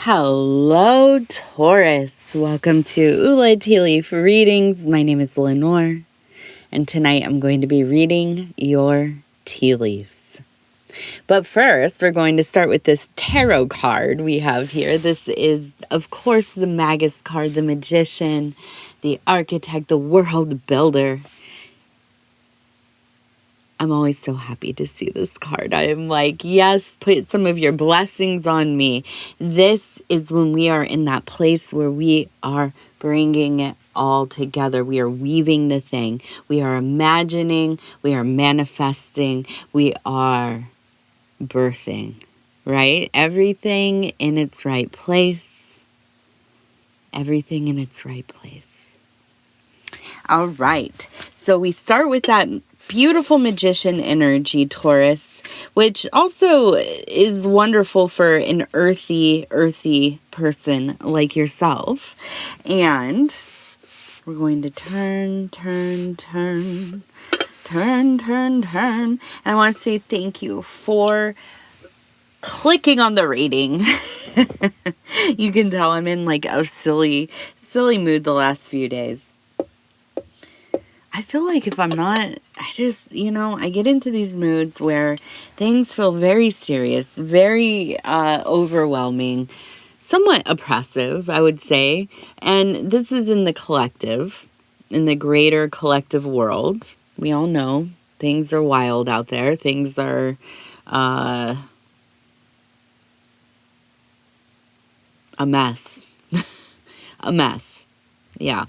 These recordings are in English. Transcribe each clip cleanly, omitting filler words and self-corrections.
Hello, Taurus. Welcome to Ula Tea Leaf Readings. My name is Lenor, and tonight I'm going to be reading your tea leaves. But first, we're going to start with this tarot card we have here. This is, of course, the Magus card, the Magician, the Architect, the World Builder. I'm always so happy to see this card. I am like, yes, put some of your blessings on me. This is when we are in that place where we are bringing it all together. We are weaving the thing. We are imagining. We are manifesting. We are birthing, right? Everything in its right place. Everything in its right place. All right. So we start with that beautiful magician energy, Taurus, which also is wonderful for an earthy person like yourself. And we're going to turn. And I want to say thank you for clicking on the rating. You can tell I'm in like a silly mood the last few days. I feel like if I'm not, I just, I get into these moods where things feel very serious, very overwhelming, somewhat oppressive, I would say. And this is in the collective, in the greater collective world. We all know things are wild out there. Things are a mess. A mess. Yeah.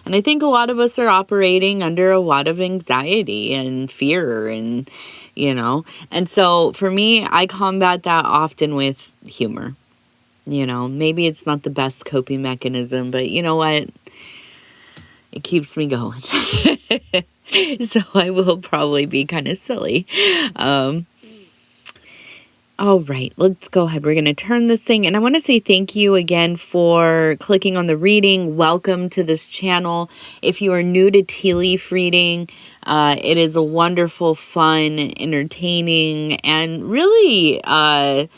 And I think a lot of us are operating under a lot of anxiety and fear and, And so for me, I combat that often with humor. Maybe it's not the best coping mechanism, but you know what? It keeps me going. So I will probably be kind of silly. All right, let's go ahead. We're going to turn this thing. And I want to say thank you again for clicking on the reading. Welcome to this channel. If you are new to tea leaf reading, it is a wonderful, fun, entertaining, and really, I'm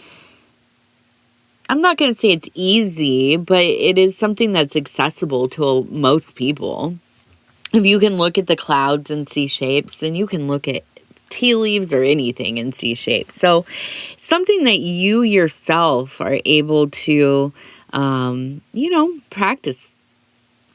not going to say it's easy, but it is something that's accessible to most people. If you can look at the clouds and see shapes, then you can look at tea leaves or anything and see shapes. So something that you yourself are able to, practice,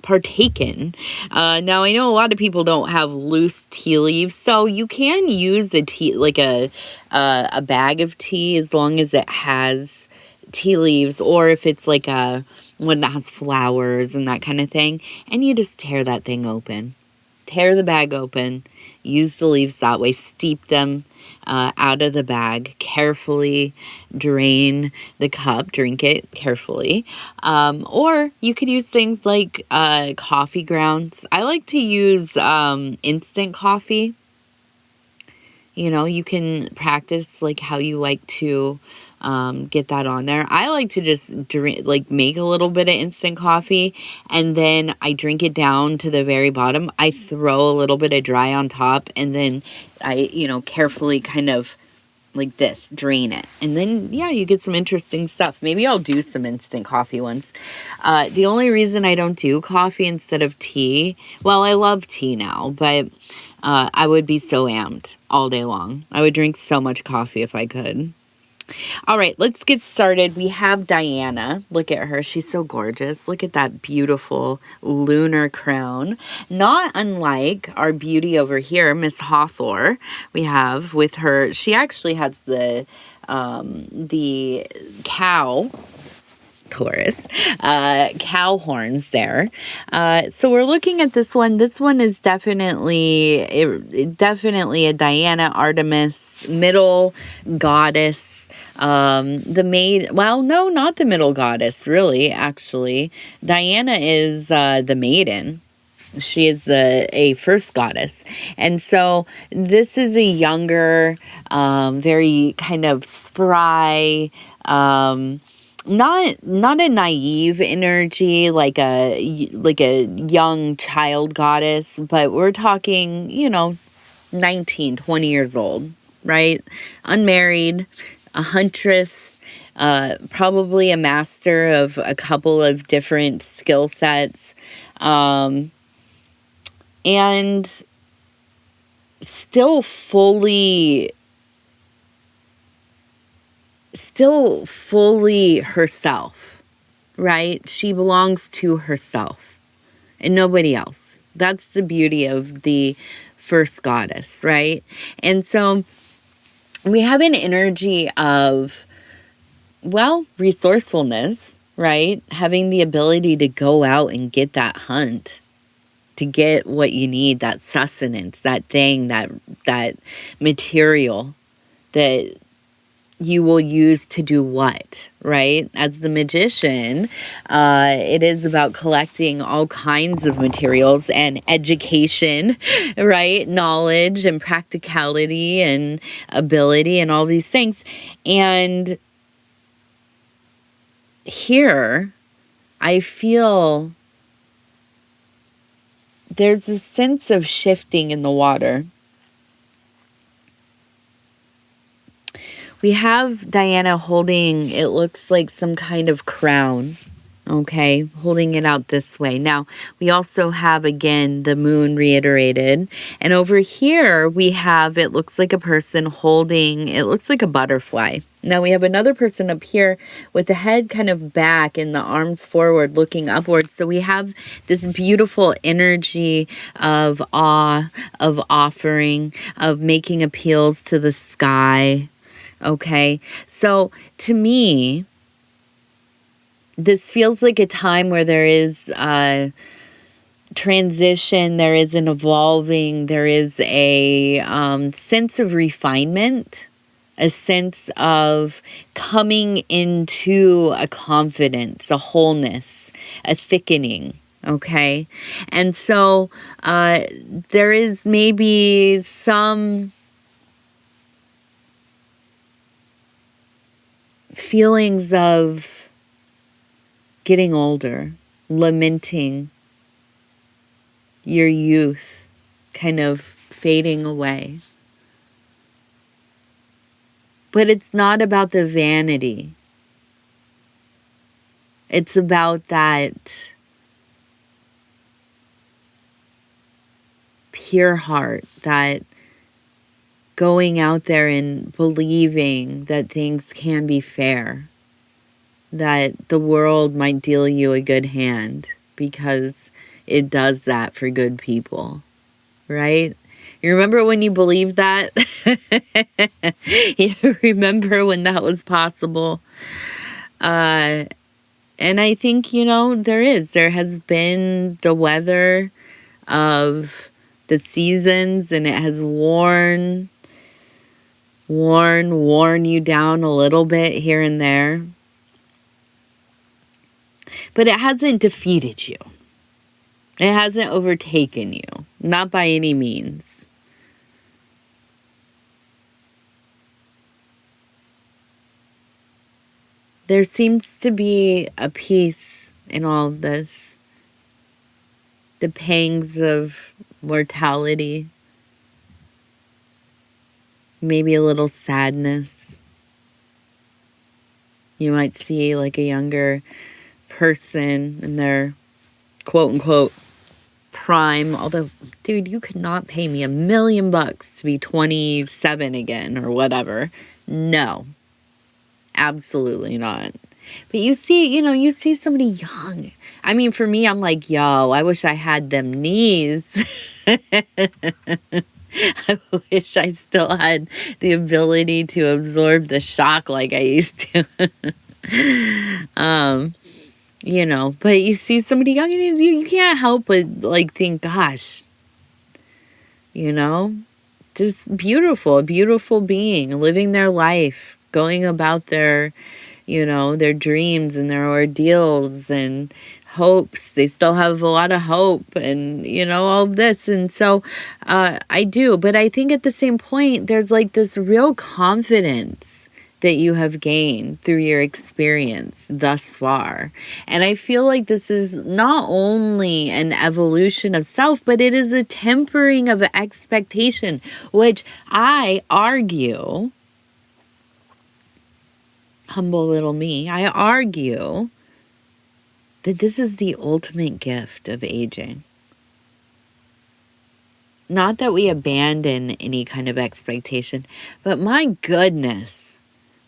partake in. Now I know a lot of people don't have loose tea leaves, so you can use a tea, like a bag of tea, as long as it has tea leaves, or if it's like a one that has flowers and that kind of thing, and you just tear that thing open. Tear the bag open, use the leaves that way, steep them out of the bag, carefully drain the cup, drink it carefully. Or you could use things like coffee grounds. I like to use instant coffee. You can practice like how you like to get that on there. I like to just drink, like make a little bit of instant coffee, and then I drink it down to the very bottom. I throw a little bit of dry on top, and then I, carefully kind of like this, drain it. And then, yeah, you get some interesting stuff. Maybe I'll do some instant coffee ones. The only reason I don't do coffee instead of tea, well, I love tea now, but I would be so amped all day long. I would drink so much coffee if I could. All right, let's get started. We have Diana. Look at her. She's so gorgeous. Look at that beautiful lunar crown. Not unlike our beauty over here, Miss Hawthorne. We have with her, she actually has the cow, Taurus, cow horns there. So we're looking at this one. This one is definitely a Diana, Artemis, middle goddess. The maid, well, no, not the middle goddess, really, actually. Diana is the maiden. She is a first goddess. And so this is a younger, very kind of spry, not a naive energy like a young child goddess, but we're talking, 19, 20 years old, right? Unmarried, a huntress, probably a master of a couple of different skill sets, and still fully herself, right? She belongs to herself and nobody else. That's the beauty of the first goddess, right? And so we have an energy of, well, resourcefulness, right? Having the ability to go out and get that hunt, to get what you need, that sustenance, that thing, that material that you will use to do what, right? As the magician, it is about collecting all kinds of materials and education, right? Knowledge and practicality and ability and all these things. And here, I feel there's a sense of shifting in the water. We have Diana holding, it looks like some kind of crown, okay, holding it out this way. Now, we also have, again, the moon reiterated. And over here, we have, it looks like a person holding, it looks like a butterfly. Now, we have another person up here with the head kind of back and the arms forward, looking upwards. So we have this beautiful energy of awe, of offering, of making appeals to the sky. Okay, so to me, this feels like a time where there is a transition, there is an evolving, there is a sense of refinement, a sense of coming into a confidence, a wholeness, a thickening. Okay, and so there is maybe some feelings of getting older, lamenting your youth, kind of fading away. But it's not about the vanity. It's about that pure heart, that going out there and believing that things can be fair, that the world might deal you a good hand because it does that for good people, right? You remember when you believed that? You remember when that was possible? And I think, there has been the weather of the seasons, and it has worn you down a little bit here and there. But it hasn't defeated you. It hasn't overtaken you. Not by any means. There seems to be a peace in all of this. The pangs of mortality. Maybe a little sadness. You might see like a younger person in their quote unquote prime. Although, dude, you could not pay me $1 million to be 27 again or whatever. No, absolutely not. But you see somebody young. I mean, for me, I'm like, yo, I wish I had them knees. I wish I still had the ability to absorb the shock like I used to. But you see somebody young and you can't help but like think, gosh, just beautiful, a beautiful being living their life, going about their dreams and their ordeals and hopes. They still have a lot of hope and, all of this. And so I do. But I think at the same point, there's like this real confidence that you have gained through your experience thus far. And I feel like this is not only an evolution of self, but it is a tempering of expectation, which I argue humble little me, I argue that this is the ultimate gift of aging. Not that we abandon any kind of expectation, but my goodness,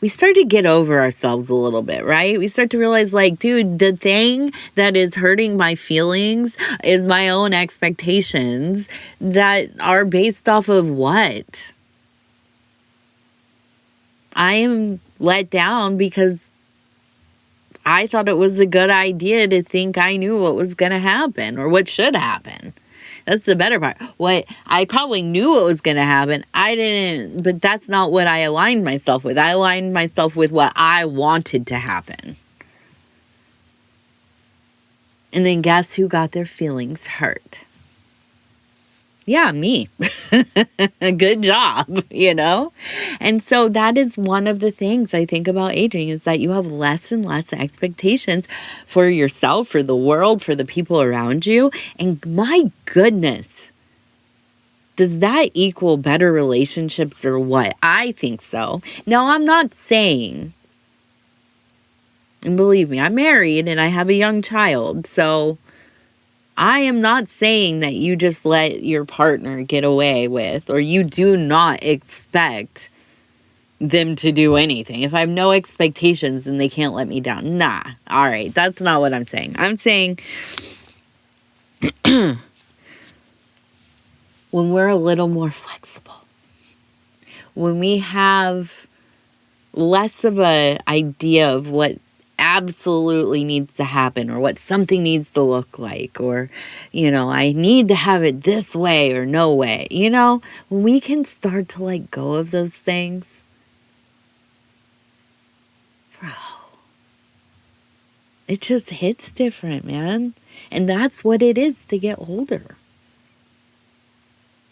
we start to get over ourselves a little bit, right? We start to realize, like, dude, the thing that is hurting my feelings is my own expectations that are based off of what? I am let down because I thought it was a good idea to think I knew what was going to happen or what should happen. That's the better part. What I probably knew what was going to happen. I didn't, but that's not what I aligned myself with. I aligned myself with what I wanted to happen. And then guess who got their feelings hurt? Yeah, me. Good job, you know? And so that is one of the things I think about aging is that you have less and less expectations for yourself, for the world, for the people around you. And my goodness, does that equal better relationships or what? I think so. Now, I'm not saying, and believe me, I'm married and I have a young child, so I am not saying that you just let your partner get away with, or you do not expect them to do anything. If I have no expectations, then they can't let me down. Nah. All right. That's not what I'm saying. I'm saying when we're a little more flexible, when we have less of an idea of what absolutely needs to happen or what something needs to look like, or, you know, I need to have it this way or no way, you know, when we can start to let go of those things, bro, it just hits different, man. And that's what it is to get older.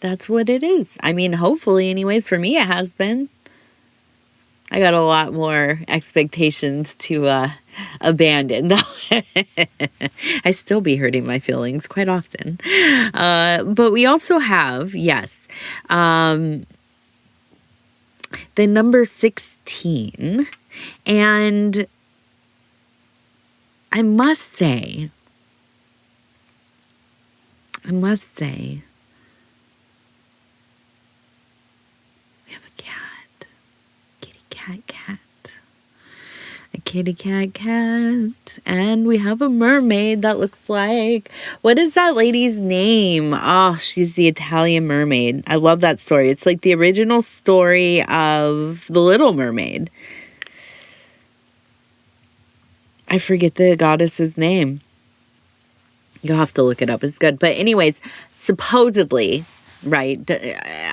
That's what it is. I mean, hopefully, anyways, for me, it has been. I got a lot more expectations to abandon. I still be hurting my feelings quite often. But we also have, yes, the number 16. And I must say, we have a cat. Cat. A kitty cat. And we have a mermaid that looks like... What is that lady's name? Oh, she's the Italian mermaid. I love that story. It's like the original story of The Little Mermaid. I forget the goddess's name. You'll have to look it up. It's good. But anyways, supposedly... Right.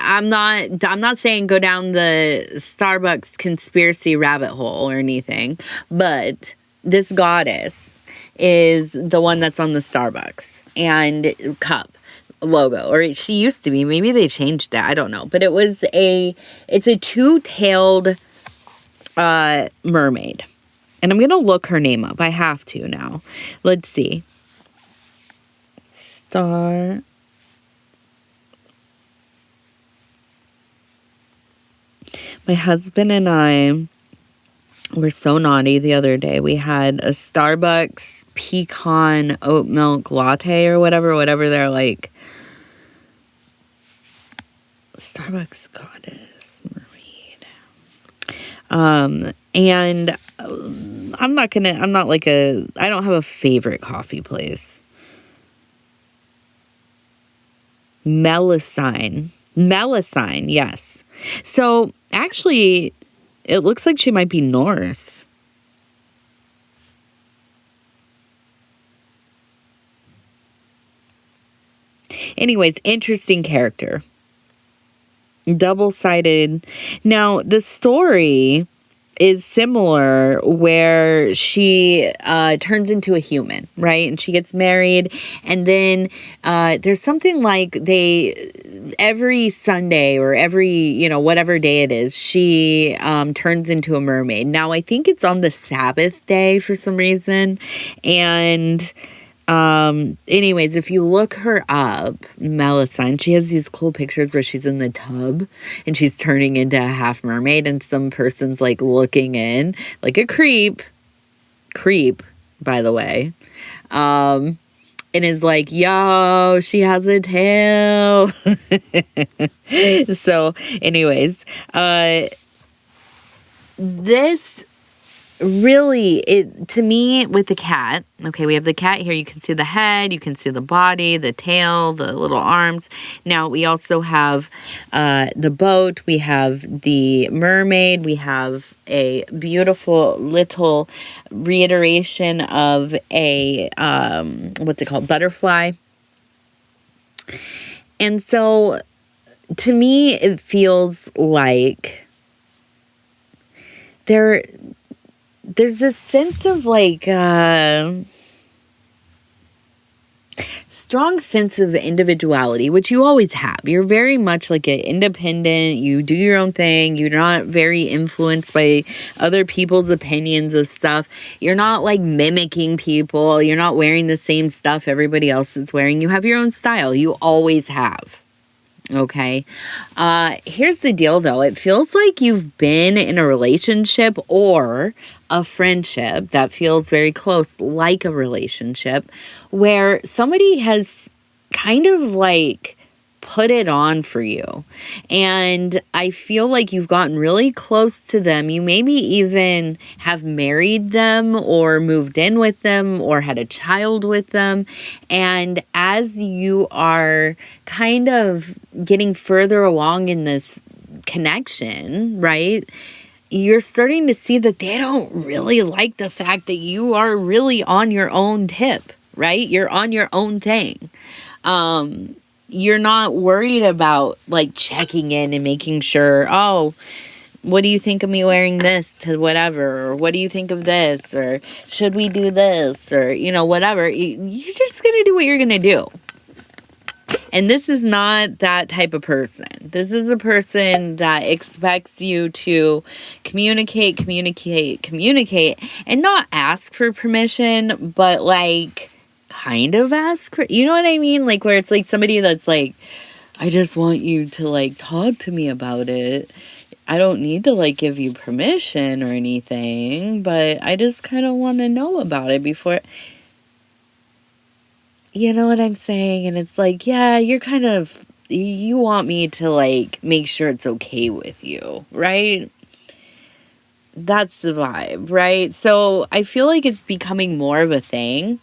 I'm not saying go down the Starbucks conspiracy rabbit hole or anything, but this goddess is the one that's on the Starbucks and cup logo, or she used to be. Maybe they changed that. I don't know. But it's a two-tailed mermaid. And I'm going to look her name up. I have to now. Let's see. My husband and I were so naughty the other day. We had a Starbucks pecan oat milk latte or whatever they're like. Starbucks goddess mermaid. And I don't have a favorite coffee place. Melusine, yes. So, actually, it looks like she might be Norse. Anyways, interesting character. Double-sided. Now, the story is similar where she turns into a human, right? And she gets married, and then there's something like every Sunday or every, whatever day it is, she turns into a mermaid. Now, I think it's on the Sabbath day for some reason, and Anyways, if you look her up, Melisande, she has these cool pictures where she's in the tub and she's turning into a half mermaid and some person's like looking in like a creep, by the way. And is like, yo, she has a tail. So anyways, this really, it to me, with the cat, okay, we have the cat here. You can see the head, you can see the body, the tail, the little arms. Now we also have the boat, we have the mermaid, we have a beautiful little reiteration of a what's it called, butterfly. And so to me it feels like there's this sense of like strong sense of individuality, which you always have. You're very much like an independent. You do your own thing. You're not very influenced by other people's opinions of stuff. You're not like mimicking people. You're not wearing the same stuff everybody else is wearing. You have your own style. You always have. Okay. Here's the deal though. It feels like you've been in a relationship or a friendship that feels very close, like a relationship, where somebody has kind of like put it on for you. And I feel like you've gotten really close to them. You maybe even have married them or moved in with them or had a child with them. And as you are kind of getting further along in this connection, right, you're starting to see that they don't really like the fact that you are really on your own tip, right? You're on your own thing. You're not worried about like checking in and making sure, oh, what do you think of me wearing this to whatever? Or what do you think of this? Or should we do this? Or, you know, whatever. You're just going to do what you're going to do. And this is not that type of person. This is a person that expects you to communicate, and not ask for permission, but like kind of ask for, you know what I mean? Like where it's like somebody that's like, I just want you to like talk to me about it. I don't need to like give you permission or anything, but I just kind of want to know about it before. You know what I'm saying? And it's like, yeah, you're kind of, you want me to like make sure it's okay with you, right? That's the vibe, right? So I feel like it's becoming more of a thing.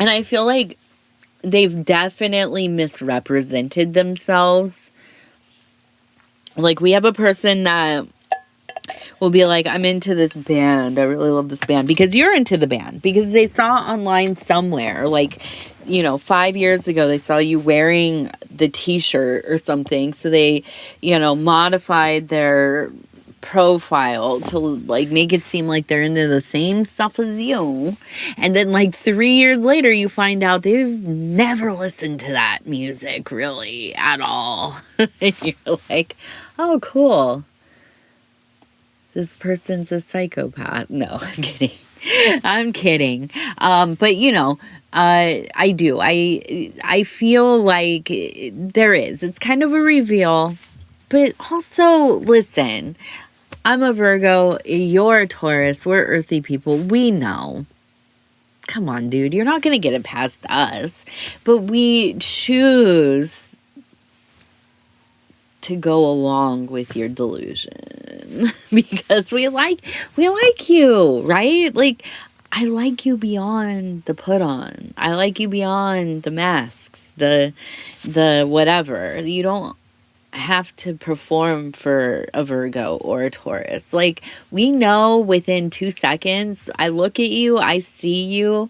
And I feel like they've definitely misrepresented themselves. Like we have a person that will be like, I'm into this band. I really love this band. Because you're into the band. Because they saw online somewhere, like, you know, 5 years ago, they saw you wearing the t-shirt or something. So they, you know, modified their profile to like make it seem like they're into the same stuff as you. And then like 3 years later, you find out they've never listened to that music really at all. And you're like, oh, cool. This person's a psychopath. No, I'm kidding. I'm kidding. But you know, I do. I feel like there is. It's kind of a reveal. But also, listen, I'm a Virgo. You're a Taurus. We're earthy people. We know. Come on, dude. You're not going to get it past us. But we choose to go along with your delusion because we like you, right? Like, I like you beyond the put on. I like you beyond the masks, the whatever. You don't have to perform for a Virgo or a Taurus. Like, we know within 2 seconds, I look at you, I see you,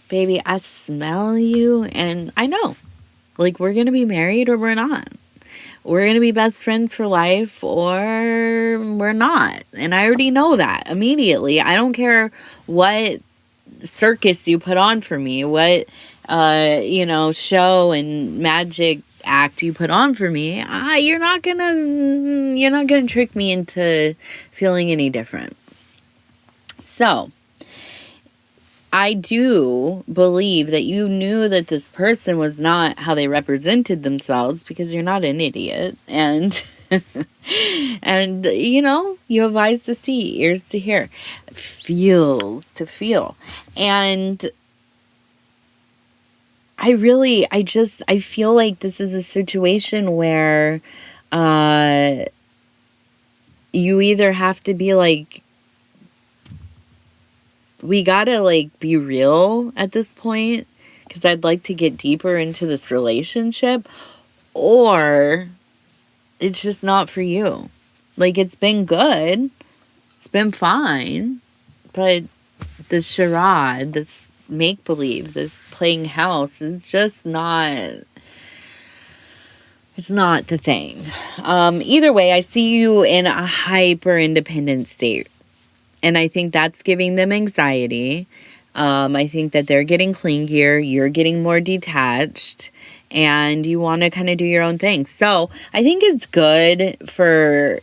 baby, I smell you, and I know, like, we're going to be married or we're not. We're going to be best friends for life or we're not. And I already know that immediately. I don't care what circus you put on for me, what, show and magic act you put on for me. You're not gonna trick me into feeling any different. So I do believe that you knew that this person was not how they represented themselves, because you're not an idiot. And and you have eyes to see, ears to hear, feels to feel. And I feel like this is a situation where you either have to be like, we gotta like be real at this point, because I'd like to get deeper into this relationship, or it's just not for you. Like, it's been good, it's been fine, but this charade, this make-believe, this playing house is just not, it's not the thing. Either way, I see you in a hyper independent state, and I think that's giving them anxiety. I think that they're getting clingier, you're getting more detached, and you want to kind of do your own thing. So I think it's good for,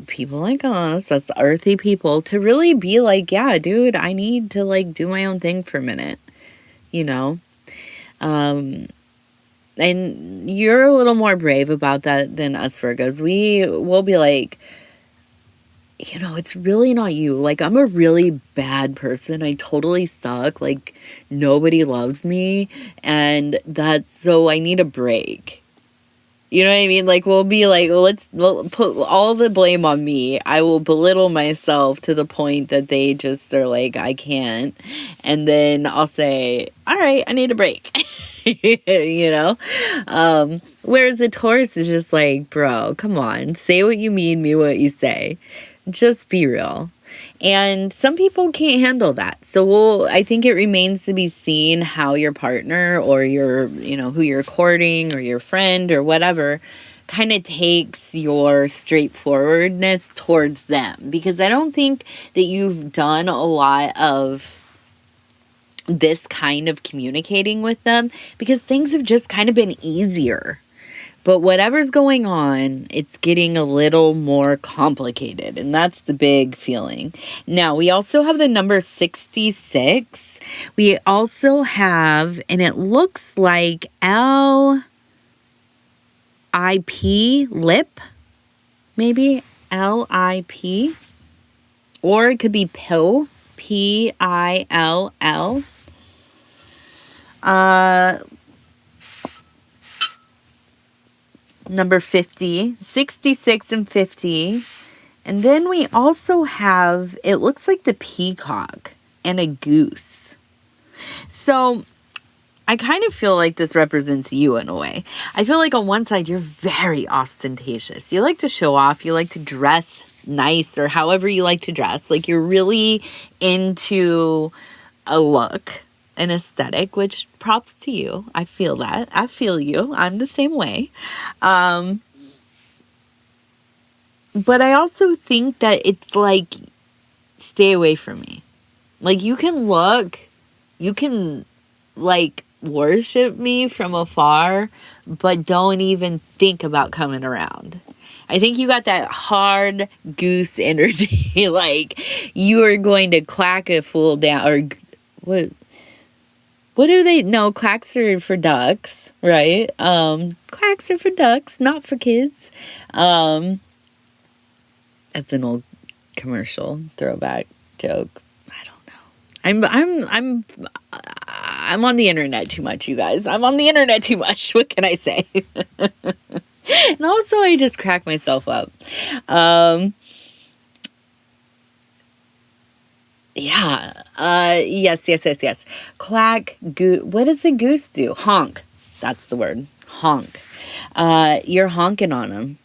people like us earthy people, to really be like, yeah, dude, I need to like do my own thing for a minute, and you're a little more brave about that than us Virgos. We will be like, it's really not you. Like, I'm a really bad person. I totally suck. Like, nobody loves me. And so I need a break. You know what I mean? Like, we'll be like, we'll put all the blame on me. I will belittle myself to the point that they just are like, I can't. And then I'll say, all right, I need a break. Whereas a Taurus is just like, bro, come on. Say what you mean what you say. Just be real. And some people can't handle that. So I think it remains to be seen how your partner or your, who you're courting or your friend or whatever kind of takes your straightforwardness towards them. Because I don't think that you've done a lot of this kind of communicating with them, because things have just kind of been easier. But whatever's going on, it's getting a little more complicated. And that's the big feeling. Now, we also have the number 66. We also have, and it looks like L-I-P, lip. Maybe L-I-P. Or it could be pill. P-I-L-L. Number 50, 66 and 50. And then we also have, it looks like the peacock and a goose. So I kind of feel like this represents you in a way. I feel like on one side, you're very ostentatious. You like to show off. You like to dress nice, or however you like to dress. Like, you're really into a look, an aesthetic, which props to you. I feel that. I feel you. I'm the same way. But I also think that it's like, stay away from me. Like, you can like worship me from afar, but don't even think about coming around. I think you got that hard goose energy. Like, you are going to quack a fool down, or what do they? No, quacks are for ducks, right? Quacks are for ducks, not for kids. That's an old commercial throwback joke. I don't know. I'm on the internet too much, you guys. I'm on the internet too much. What can I say? And also, I just crack myself up. Yeah. Yes. Quack, goose. What does the goose do? Honk. That's the word. Honk. You're honking on them.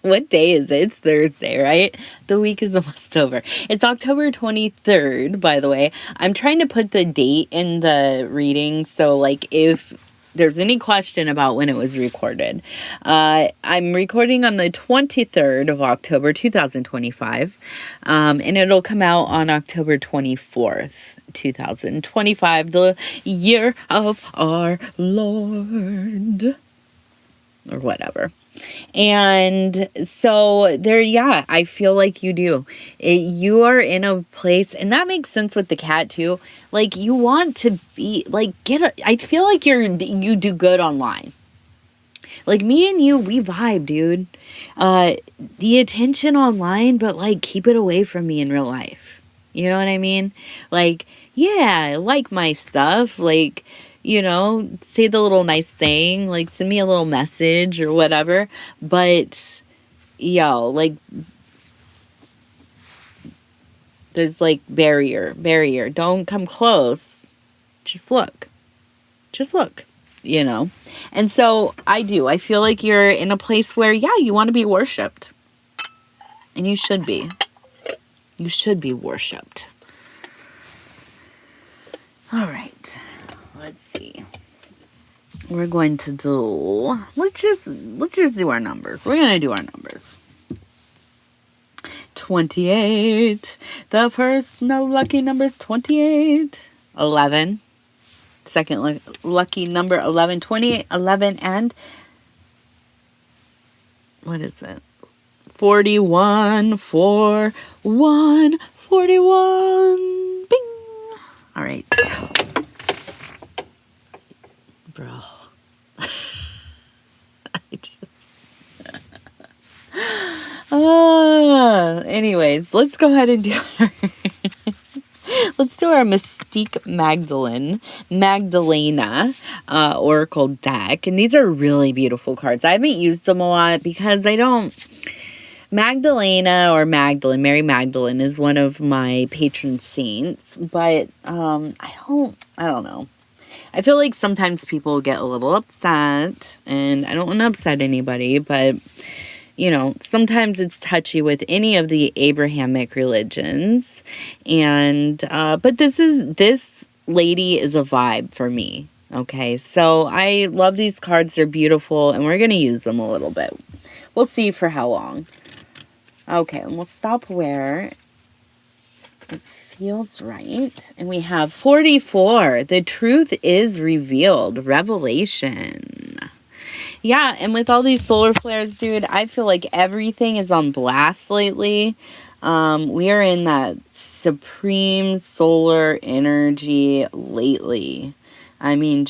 What day is it? It's Thursday, right? The week is almost over. It's October 23rd, by the way. I'm trying to put the date in the reading, so like if there's any question about when it was recorded. I'm recording on the 23rd of October, 2025, and it'll come out on October 24th, 2025, the year of our Lord. or whatever. And so there, yeah, I feel like you do. You are in a place, and that makes sense with the cat too. Like, you want to be like, I feel like you do good online. Like, me and you, we vibe, dude. The attention online, but like, keep it away from me in real life. You know what I mean? Like, yeah, like my stuff. Like, say the little nice thing. Like, send me a little message or whatever. But, yo, like, there's like barrier. Don't come close. Just look. And so I feel like you're in a place where, yeah, you want to be worshipped. And you should be. You should be worshipped. All right. Let's see. We're going to do, let's just do our numbers. We're going to do our numbers. 28. The first lucky number is 28. 11. Second lucky number 11, 28, 11, and what is it? 41, 4, 1, 41. Bing. All right. Bro. Anyways, let's go ahead and do let's do our Mystique Magdalena Oracle deck. And these are really beautiful cards. I haven't used them a lot because Magdalena or Magdalene, Mary Magdalene is one of my patron saints. But I don't know. I feel like sometimes people get a little upset. And I don't want to upset anybody, but sometimes it's touchy with any of the Abrahamic religions. And, but this lady is a vibe for me. Okay. So I love these cards. They're beautiful and we're going to use them a little bit. We'll see for how long. Okay. And we'll stop where it feels right. And we have 44. The truth is revealed. Revelation. Yeah, and with all these solar flares, dude, I feel like everything is on blast lately. We are in that supreme solar energy lately. I mean,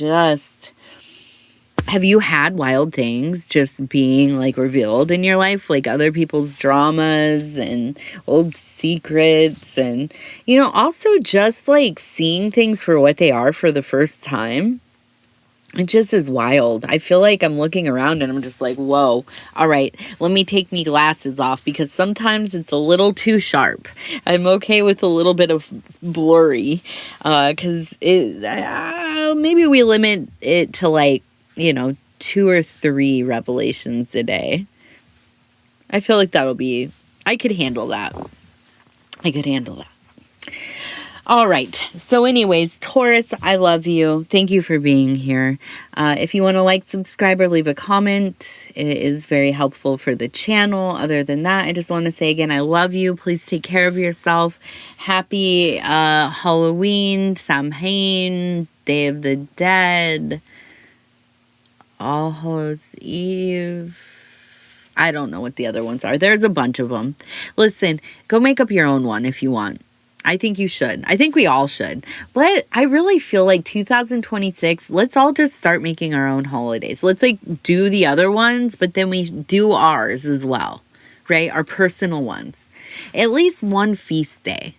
have you had wild things just being, like, revealed in your life? Like, other people's dramas and old secrets and, also just, like, seeing things for what they are for the first time. It just is wild. I feel like I'm looking around and I'm just like, whoa, all right, let me take me glasses off because sometimes it's a little too sharp. I'm okay with a little bit of blurry because maybe we limit it to like, 2 or 3 revelations a day. I feel like I could handle that. All right. So anyways, Taurus, I love you. Thank you for being here. If you want to like, subscribe, or leave a comment, it is very helpful for the channel. Other than that, I just want to say again, I love you. Please take care of yourself. Happy Halloween, Samhain, Day of the Dead, All Hallows Eve. I don't know what the other ones are. There's a bunch of them. Listen, go make up your own one if you want. I think you should. I think we all should. I really feel like 2026, let's all just start making our own holidays. Let's like do the other ones, but then we do ours as well, right? Our personal ones. At least one feast day.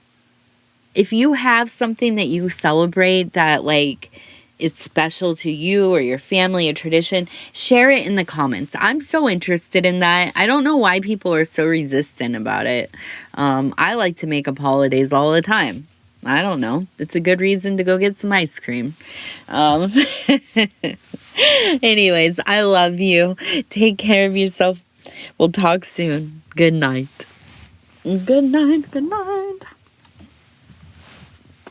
If you have something that you celebrate that like is special to you or your family, a tradition, share it in the comments. I'm so interested in that. I don't know why people are so resistant about it. I like to make up holidays all the time. I don't know. It's a good reason to go get some ice cream. Anyways, I love you. Take care of yourself. We'll talk soon. Good night. Good night. Good night.